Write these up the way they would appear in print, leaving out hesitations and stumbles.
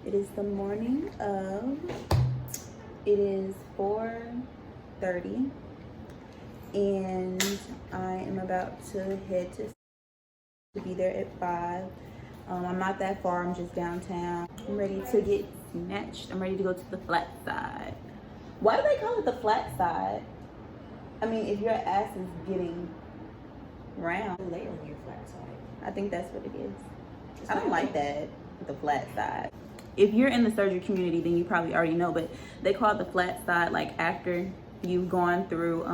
It is the morning of, it is 4:30, and I am about to head to be there at 5. I'm not that far, I'm just downtown. I'm ready to get snatched. I'm ready to go to the flat side. Why do they call it the flat side? I mean, if your ass is getting round. Lay on your flat side. I think that's what it is. I don't like that, the flat side. If you're in the surgery community, then you probably already know, but they call it the flat side like after you've gone through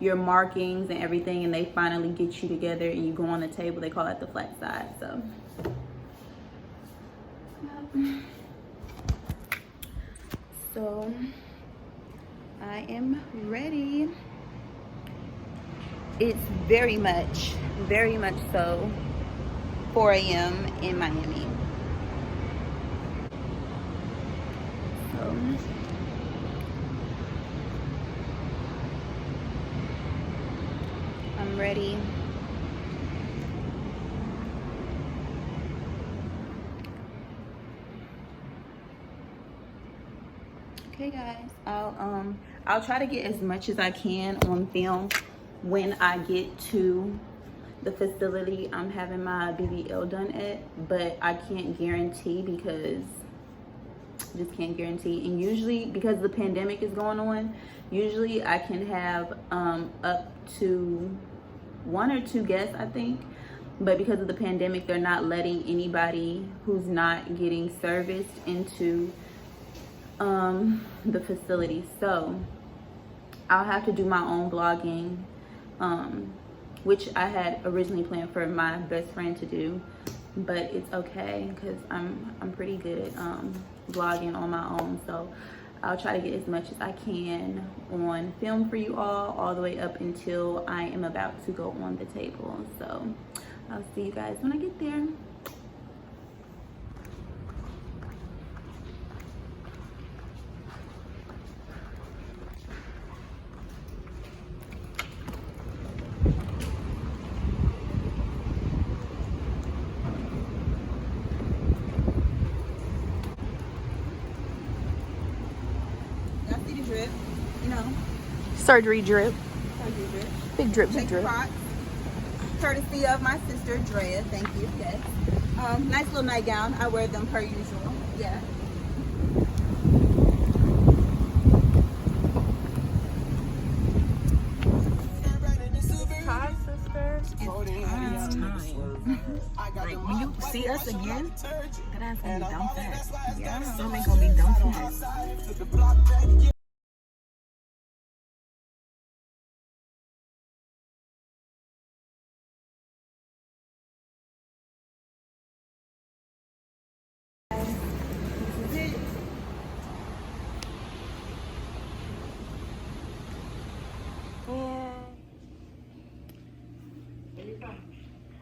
your markings and everything, and they finally get you together and you go on the table. They call it the flat side. So I am ready. It's very much so 4 a.m. in Miami. So I'm ready. Okay guys, I'll try to get as much as I can on film when I get to the facility I'm having my BBL done at, but I can't guarantee because I just can't guarantee. And usually, because the pandemic is going on, usually I can have up to 1 or 2 guests, I think. But because of the pandemic, they're not letting anybody who's not getting serviced into the facility. So I'll have to do my own vlogging, which I had originally planned for my best friend to do, but it's okay because I'm pretty good at vlogging on my own. So I'll try to get as much as I can on film for you all the way up until I am about to go on the table. So I'll see you guys when I get there. Drip, you know. Surgery drip. Surgery drip. Big drip, Check big drip. box. Courtesy of my sister Drea. Thank you. Yes. Nice little nightgown. I wear them per usual. Yeah. Hi, sister. It's time. Like, when you see us again, that ass gonna be dumb fast. Yeah. Stomach gonna be dumb fast.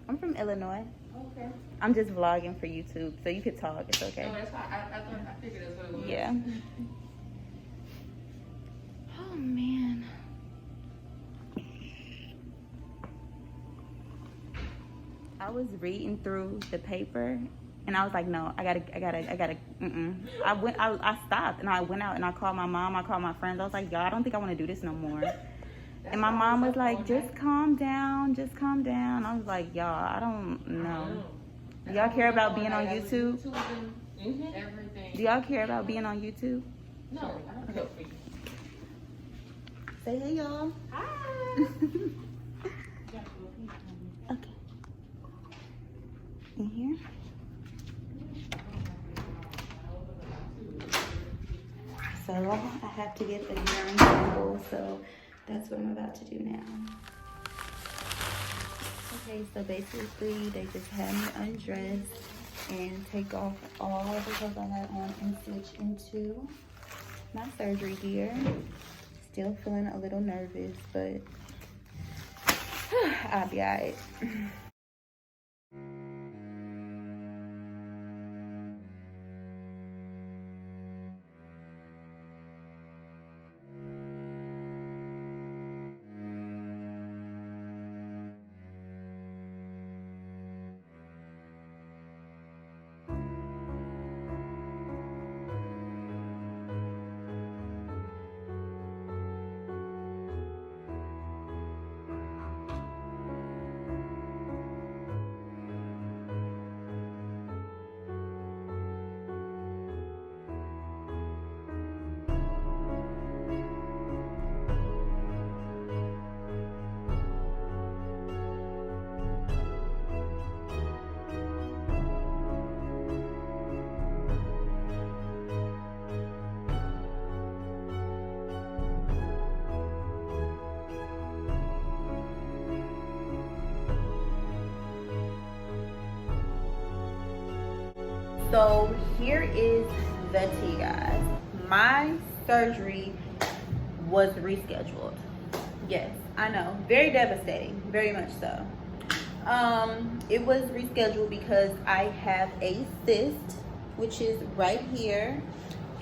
I'm from Illinois. Okay. I'm just vlogging for YouTube, so you could talk. It's okay. No, that's fine. I figured that's what it was. Yeah. Oh man. I was reading through the paper and I was like, no, I gotta, I stopped and I went out and I called my mom, I called my friends. I was like, y'all, I don't think I want to do this no more. And my mom was like, just calm down, just calm down. I was like, y'all, I don't know. Do y'all care about being on YouTube? Everything. Do y'all care about being on YouTube? No, I don't care for you. Say hey, y'all. Hi. Okay. In here. So I have to get a urine sample, so that's what I'm about to do now. Okay, so basically they just had me undress and take off all the clothes I had on and switch into my surgery gear. Still feeling a little nervous, but I'll be alright. So here is the tea, guys. My surgery was rescheduled. Yes, I know, very devastating, very much so. It was rescheduled because I have a cyst, which is right here,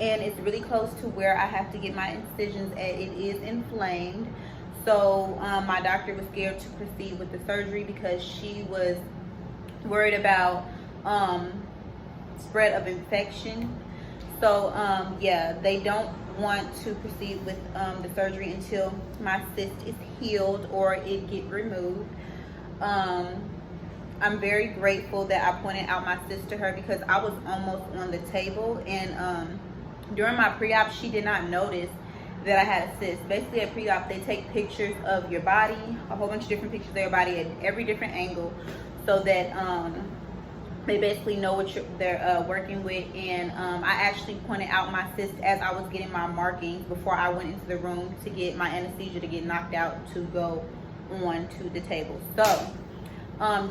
and it's really close to where I have to get my incisions at. It is inflamed. So my doctor was scared to proceed with the surgery because she was worried about spread of infection. So yeah, they don't want to proceed with the surgery until my cyst is healed or it get removed. I'm very grateful that I pointed out my cyst to her because I was almost on the table, and during my pre-op she did not notice that I had a cyst. Basically at pre-op they take pictures of your body, a whole bunch of different pictures of your body at every different angle, so that they basically know what they're working with. And I actually pointed out my cyst as I was getting my markings before I went into the room to get my anesthesia to get knocked out to go on to the table. So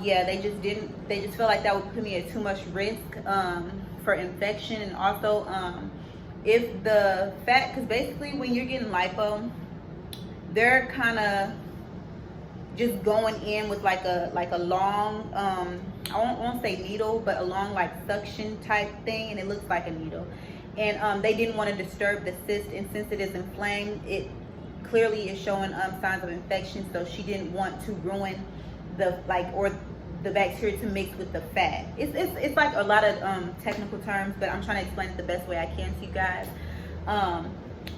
yeah, they just felt like that would put me at too much risk for infection. And also if the fat, because basically when you're getting lipo, they're kind of just going in with like a long I won't say needle, but a long like suction type thing, and it looks like a needle. And they didn't want to disturb the cyst, and since it is inflamed, it clearly is showing signs of infection. So she didn't want to ruin the the bacteria to mix with the fat. It's like a lot of technical terms, but I'm trying to explain it the best way I can to you guys.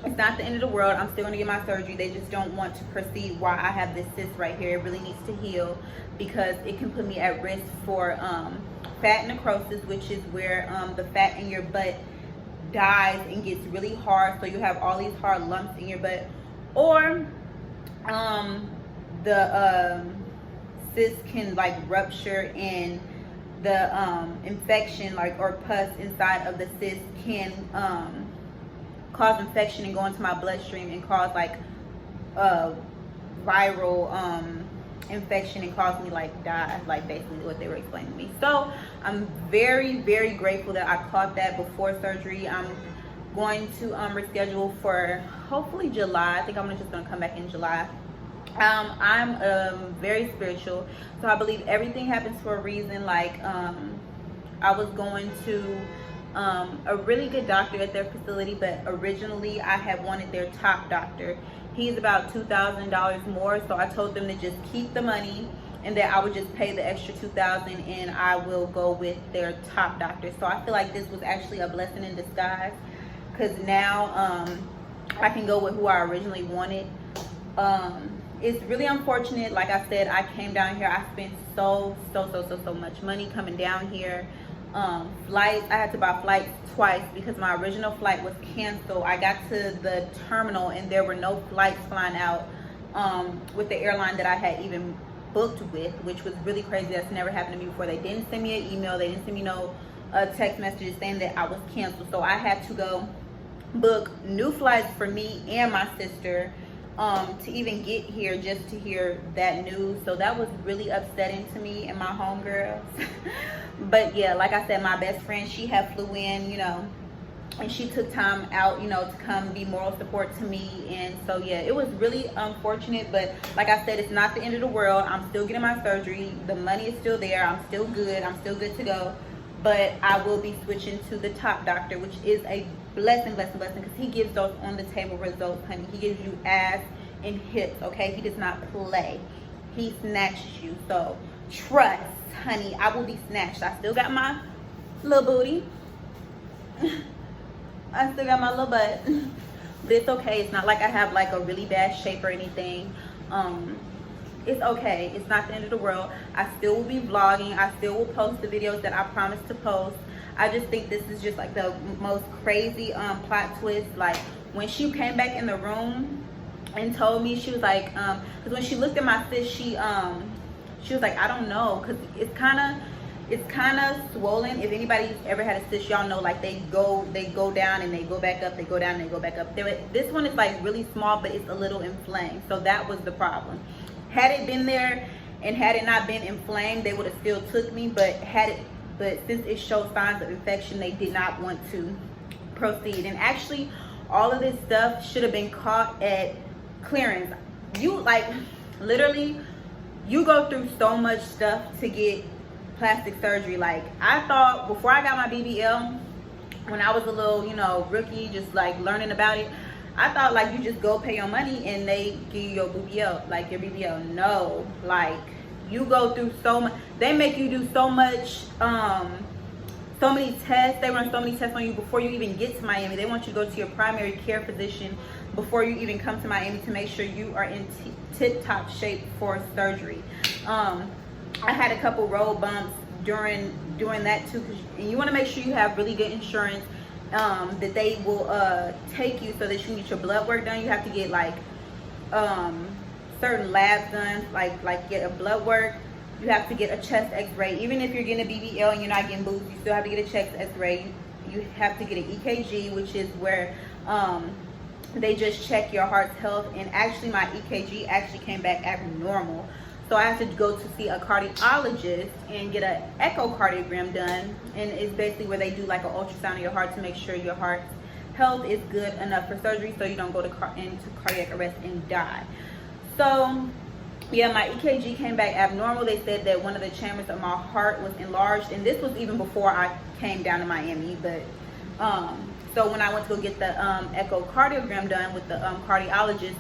It's not the end of the world. I'm still gonna get my surgery. They just don't want to proceed while I have this cyst right here. It really needs to heal because it can put me at risk for fat necrosis, which is where the fat in your butt dies and gets really hard, so you have all these hard lumps in your butt, or the cyst can like rupture, and the infection or pus inside of the cyst can cause infection and go into my bloodstream and cause like viral infection and cause me like die, like basically what they were explaining to me. So I'm very, very grateful that I caught that before surgery. I'm going to reschedule for hopefully July. I think I'm just gonna come back in July. I'm very spiritual, so I believe everything happens for a reason. Like I was going to a really good doctor at their facility, but originally I had wanted their top doctor. He's about $2,000 more, so I told them to just keep the money and that I would just pay the extra $2,000 and I will go with their top doctor. So I feel like this was actually a blessing in disguise, because now I can go with who I originally wanted. It's really unfortunate. Like I said, I came down here, I spent so much money coming down here. Flights, I had to buy flights twice because my original flight was canceled. I got to the terminal and there were no flights flying out with the airline that I had even booked with, which was really crazy. That's never happened to me before. They didn't send me an email, they didn't send me no text messages saying that I was canceled. So I had to go book new flights for me and my sister to even get here, just to hear that news. So that was really upsetting to me and my homegirls. But yeah, like I said, my best friend, she had flew in, you know, and she took time out, you know, to come be moral support to me. And so yeah, it was really unfortunate, but like I said, it's not the end of the world. I'm still getting my surgery, the money is still there, I'm still good to go. But I will be switching to the top doctor, which is a blessing, because he gives those on the table results, honey. He gives you ass and hips, okay? He does not play. He snatches you. So trust, honey, I will be snatched. I still got my little booty. I still got my little butt. But it's okay. It's not like I have like a really bad shape or anything. It's okay. It's not the end of the world. I still will be vlogging. I still will post the videos that I promised to post. I just think this is just like the most crazy plot twist. Like when she came back in the room and told me, she was like, because when she looked at my cyst, she was like, I don't know, because it's kind of swollen. If anybody's ever had a cyst, y'all know, like they go down and they go back up, they go down and they go back up. This one is like really small, but it's a little inflamed. So that was the problem. Had it been there and had it not been inflamed, they would have still took me. But had it but since it showed signs of infection, they did not want to proceed. And actually, all of this stuff should have been caught at clearance. You, like, literally, you go through so much stuff to get plastic surgery. Like, I thought before I got my BBL, when I was a little, you know, rookie, just like learning about it, I thought like you just go pay your money and they give you your BBL, like your BBL. No, like you go through so much. They make you do so much, so many tests. They run so many tests on you before you even get to Miami. They want you to go to your primary care physician before you even come to Miami to make sure you are in tip-top shape for surgery. I had a couple road bumps during that too, and you want to make sure you have really good insurance, that they will take you so that you can get your blood work done. You have to get like certain labs done, like get a blood work. You have to get a chest x-ray. Even if you're getting a BBL and you're not getting boobs, you still have to get a chest x-ray. You have to get an EKG, which is where they just check your heart's health. And actually my EKG actually came back abnormal. So I have to go to see a cardiologist and get an echocardiogram done. And it's basically where they do like an ultrasound of your heart to make sure your heart's health is good enough for surgery so you don't go into cardiac arrest and die. So yeah, my EKG came back abnormal. They said that one of the chambers of my heart was enlarged, and this was even before I came down to Miami. But so when I went to go get the echocardiogram done with the cardiologist,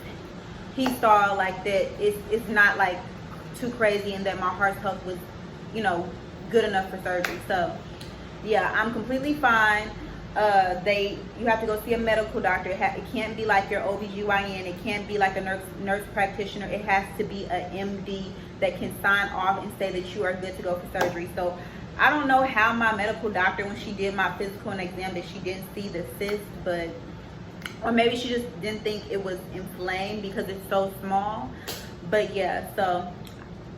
he saw like that it's not like too crazy, and that my heart's health was, you know, good enough for surgery. So yeah, I'm completely fine. You have to go see a medical doctor. It can't be like your OBGYN. It can't be like a nurse practitioner. It has to be an MD that can sign off and say that you are good to go for surgery. So I don't know how my medical doctor, when she did my physical and exam, that she didn't see the cyst, but, or maybe she just didn't think it was inflamed because it's so small. But yeah, so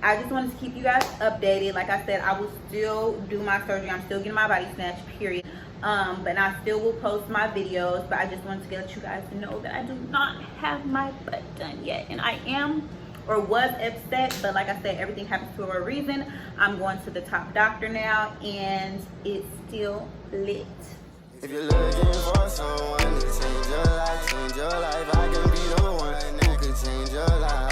I just wanted to keep you guys updated. Like I said, I will still do my surgery. I'm still getting my body snatched, period. But I still will post my videos. But I just wanted to let you guys know that I do not have my butt done yet. And I am, or was upset. But like I said, everything happens for a reason. I'm going to the top doctor now. And it's still lit. If you're looking for someone to change your life, I can be the one who can change your life.